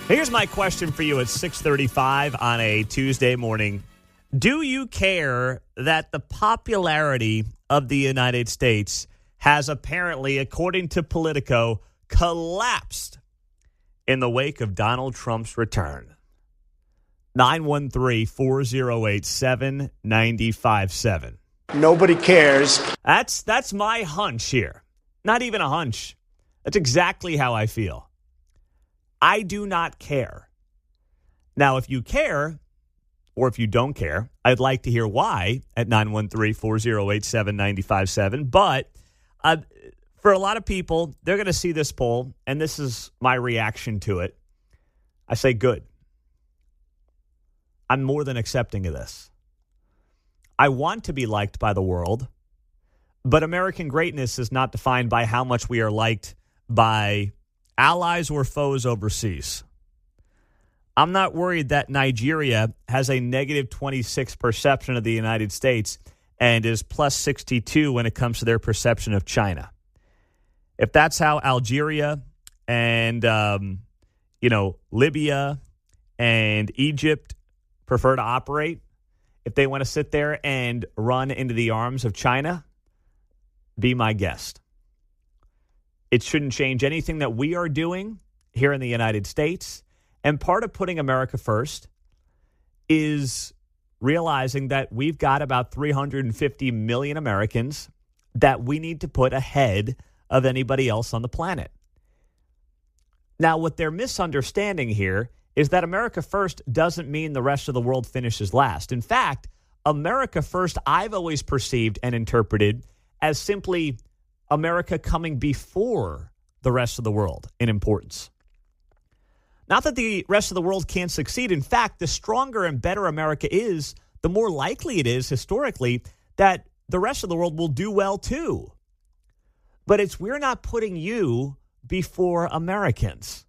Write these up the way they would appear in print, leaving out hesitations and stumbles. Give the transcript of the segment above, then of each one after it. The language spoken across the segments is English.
Here's my question for you at 6:35 on a Tuesday morning. Do you care that the popularity of the United States has apparently, according to Politico, collapsed in the wake of Donald Trump's return? 913-408-7957. Nobody cares. That's my hunch here. Not even a hunch. That's exactly how I feel. I do not care. Now, if you care, or if you don't care, I'd like to hear why at 913-408-7957. But for a lot of people, they're going to see this poll, and this is my reaction to it. I say good. I'm more than accepting of this. I want to be liked by the world, but American greatness is not defined by how much we are liked by allies or foes overseas. I'm not worried that Nigeria has a negative 26 perception of the United States and is plus 62 when it comes to their perception of China. If that's how Algeria and, Libya and Egypt prefer to operate, if they want to sit there and run into the arms of China, be my guest. It shouldn't change anything that we are doing here in the United States. And part of putting America first is realizing that we've got about 350 million Americans that we need to put ahead of anybody else on the planet. Now, what they're misunderstanding here is that America first doesn't mean the rest of the world finishes last. In fact, America first I've always perceived and interpreted as simply America coming before the rest of the world in importance. Not that the rest of the world can't succeed. In fact, the stronger and better America is, the more likely it is historically that the rest of the world will do well too. But we're not putting you before Americans.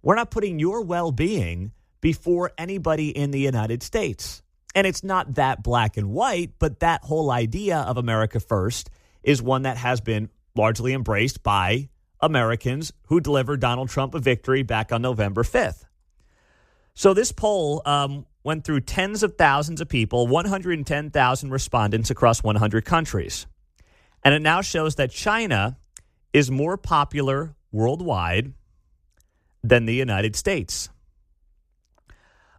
We're not putting your well-being before anybody in the United States. And it's not that black and white, but that whole idea of America first is one that has been largely embraced by Americans who delivered Donald Trump a victory back on November 5th. So this poll went through tens of thousands of people, 110,000 respondents across 100 countries. And it now shows that China is more popular worldwide than the United States.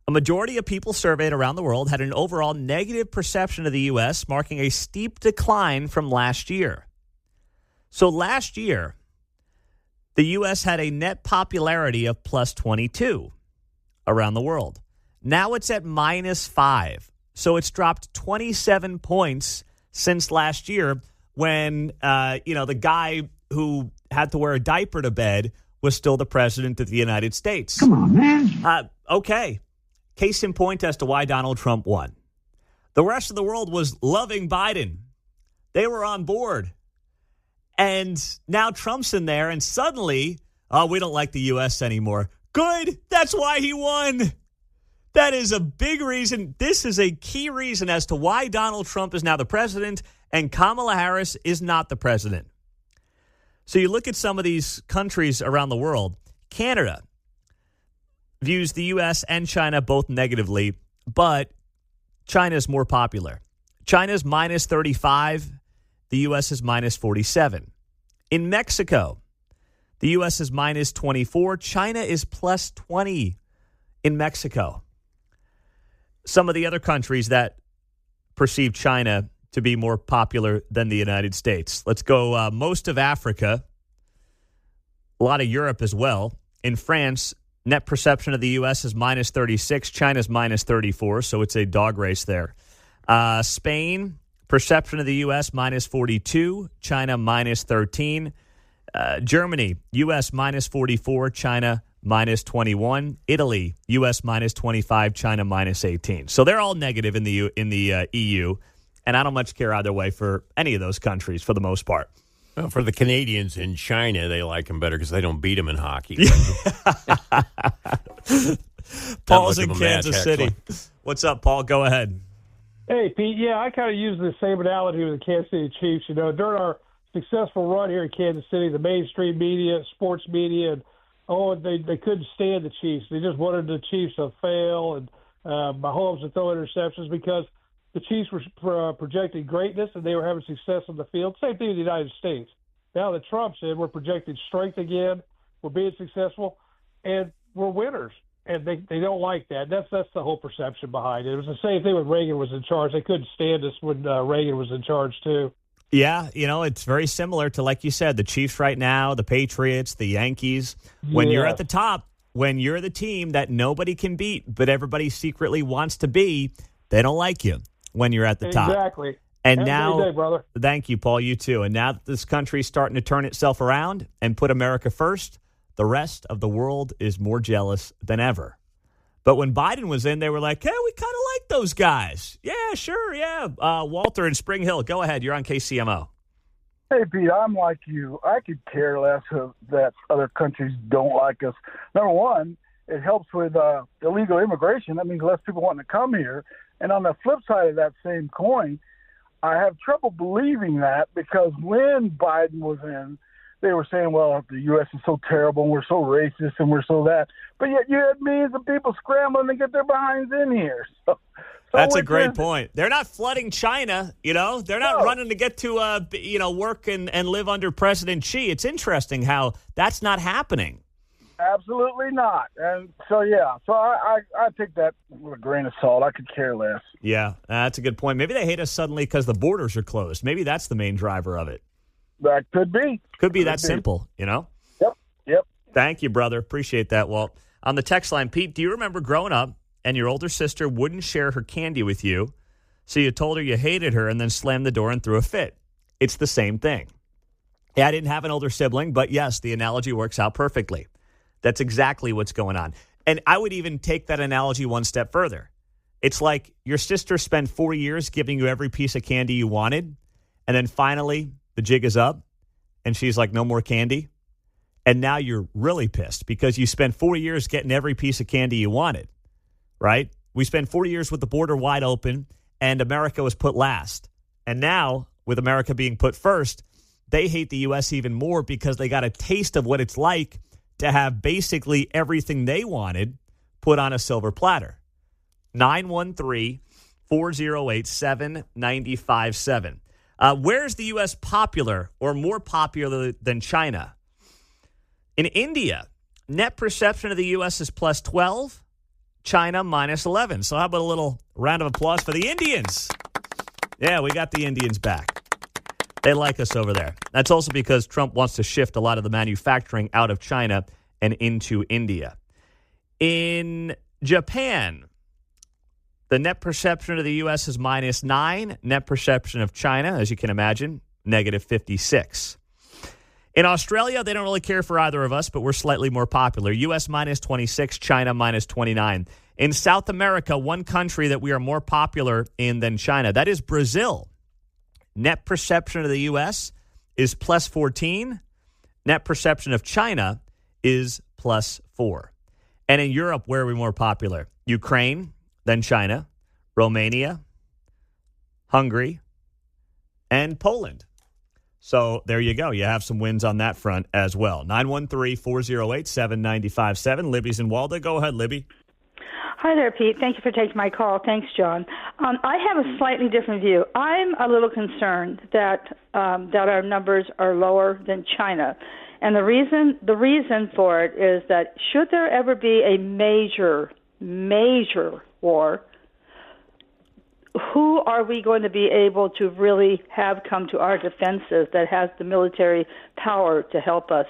A majority of people surveyed around the world had an overall negative perception of the U.S., marking a steep decline from last year. So last year, the U.S. had a net popularity of plus 22 around the world. Now it's at minus 5. So it's dropped 27 points since last year when, the guy who had to wear a diaper to bed was still the president of the United States. Come on, man. Okay. Case in point as to why Donald Trump won. The rest of the world was loving Biden. They were on board. And now Trump's in there, and suddenly, we don't like the U.S. anymore. Good. That's why he won. That is a big reason. This is a key reason as to why Donald Trump is now the president and Kamala Harris is not the president. So you look at some of these countries around the world. Canada views the U.S. and China both negatively, but China is more popular. China's minus 35. The U.S. is minus 47. In Mexico, the U.S. is minus 24. China is plus 20 in Mexico. Some of the other countries that perceive China to be more popular than the United States. Let's go most of Africa, a lot of Europe as well. In France, net perception of the U.S. is minus 36. China's minus 34, so it's a dog race there. Spain, perception of the U.S. minus 42. China minus 13. Germany, U.S. minus 44. China minus 21. Italy, U.S. minus 25. China minus 18. So they're all negative in the EU, and I don't much care either way for any of those countries for the most part. Well, for the Canadians in China, they like them better because they don't beat them in hockey. Paul's in Kansas City. What's up, Paul? Go ahead. Hey, Pete. Yeah, I kind of use the same analogy with the Kansas City Chiefs. You know, during our successful run here in Kansas City, the mainstream media, sports media, and they couldn't stand the Chiefs. They just wanted the Chiefs to fail and Mahomes to throw interceptions because the Chiefs were projecting greatness and they were having success on the field. Same thing in the United States. Now that Trump said we're projecting strength again, we're being successful, and we're winners. And they don't like that. That's the whole perception behind it. It was the same thing when Reagan was in charge. They couldn't stand us when Reagan was in charge, too. Yeah, it's very similar to, like you said, the Chiefs right now, the Patriots, the Yankees. When you're at the top, when you're the team that nobody can beat, but everybody secretly wants to be, they don't like you when you're at the top. Exactly. And Have now, a good day, brother. Thank you, Paul, you too. And now that this country's starting to turn itself around and put America first, the rest of the world is more jealous than ever. But when Biden was in, they were like, hey, we kind of like those guys. Yeah, sure, yeah. Walter in Spring Hill, go ahead. You're on KCMO. Hey, Pete, I'm like you. I could care less that other countries don't like us. Number one, it helps with illegal immigration. That means less people wanting to come here. And on the flip side of that same coin, I have trouble believing that because when Biden was in, they were saying, well, the U.S. is so terrible and we're so racist and we're so that. But yet you had millions of people scrambling to get their behinds in here. So that's a great point. They're not flooding China, They're not running to get to, work and live under President Xi. It's interesting how that's not happening. Absolutely not. And so, so I take that with a grain of salt. I could care less. Yeah, that's a good point. Maybe they hate us suddenly because the borders are closed. Maybe that's the main driver of it. That could be. Could be that simple, Yep. Thank you, brother. Appreciate that, Walt. On the text line, Pete, do you remember growing up and your older sister wouldn't share her candy with you, so you told her you hated her and then slammed the door and threw a fit? It's the same thing. Yeah, I didn't have an older sibling, but yes, the analogy works out perfectly. That's exactly what's going on. And I would even take that analogy one step further. It's like your sister spent 4 years giving you every piece of candy you wanted, and then finally the jig is up, and she's like, no more candy. And now you're really pissed because you spent 4 years getting every piece of candy you wanted, right? We spent 4 years with the border wide open, and America was put last. And now, with America being put first, they hate the U.S. even more because they got a taste of what it's like to have basically everything they wanted put on a silver platter. 913-408-7957. Where's the U.S. popular or more popular than China? In India, net perception of the U.S. is plus 12, China minus 11. So how about a little round of applause for the Indians? Yeah, we got the Indians back. They like us over there. That's also because Trump wants to shift a lot of the manufacturing out of China and into India. In Japan, the net perception of the U.S. is minus 9. Net perception of China, as you can imagine, negative 56. In Australia, they don't really care for either of us, but we're slightly more popular. U.S. minus 26, China minus 29. In South America, one country that we are more popular in than China, that is Brazil. Net perception of the U.S. is plus 14. Net perception of China is plus 4. And in Europe, where are we more popular? Ukraine, then China, Romania, Hungary, and Poland. So there you go. You have some wins on that front as well. 913-408-7957. Libby's in Waldo. Go ahead, Libby. Hi there, Pete. Thank you for taking my call. Thanks, John. I have a slightly different view. I'm a little concerned that our numbers are lower than China. And the reason for it is that should there ever be a major war, who are we going to be able to really have come to our defenses that has the military power to help us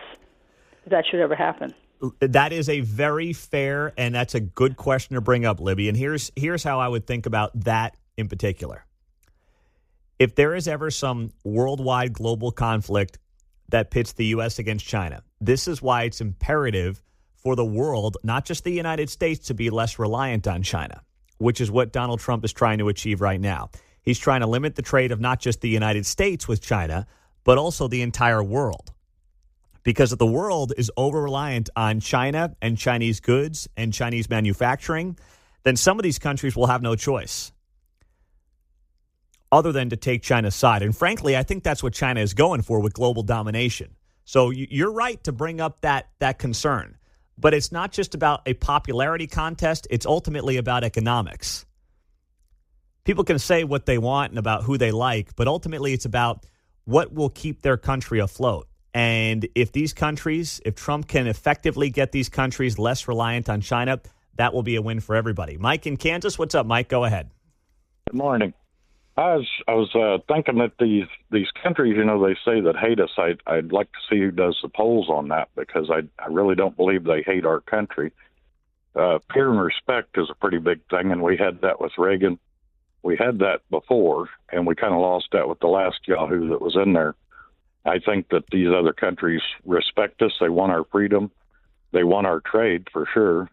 if that should ever happen? That is a very fair and that's a good question to bring up, Libby. And here's how I would think about that in particular. If there is ever some worldwide global conflict that pits the U.S. against China, this is why it's imperative for the world, not just the United States, to be less reliant on China, which is what Donald Trump is trying to achieve right now. He's trying to limit the trade of not just the United States with China, but also the entire world. Because if the world is over-reliant on China and Chinese goods and Chinese manufacturing, then some of these countries will have no choice other than to take China's side. And frankly, I think that's what China is going for with global domination. So you're right to bring up that concern. But it's not just about a popularity contest. It's ultimately about economics. People can say what they want and about who they like, but ultimately it's about what will keep their country afloat. And if these countries, if Trump can effectively get these countries less reliant on China, that will be a win for everybody. Mike in Kansas, what's up, Mike? Go ahead. Good morning. I was thinking that these countries, they say that hate us. I'd like to see who does the polls on that, because I really don't believe they hate our country. Peer and respect is a pretty big thing, and we had that with Reagan. We had that before, and we kind of lost that with the last Yahoo that was in there. I think that these other countries respect us. They want our freedom. They want our trade for sure,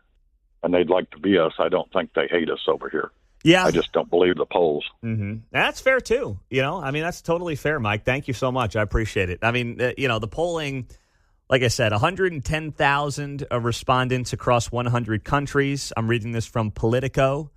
and they'd like to be us. I don't think they hate us over here. Yeah. I just don't believe the polls. Mm-hmm. That's fair, too. That's totally fair, Mike. Thank you so much. I appreciate it. The polling, like I said, 110,000 respondents across 100 countries. I'm reading this from Politico,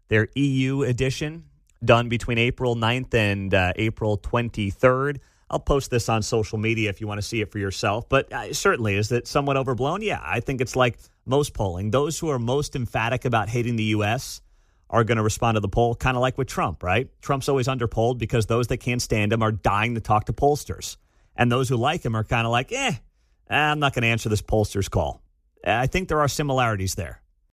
their EU edition, done between April 9th and April 23rd. I'll post this on social media if you want to see it for yourself. But certainly, is it somewhat overblown? Yeah, I think it's like most polling. Those who are most emphatic about hating the U.S. are going to respond to the poll, kind of like with Trump, right? Trump's always underpolled because those that can't stand him are dying to talk to pollsters. And those who like him are kind of like, I'm not going to answer this pollster's call. I think there are similarities there.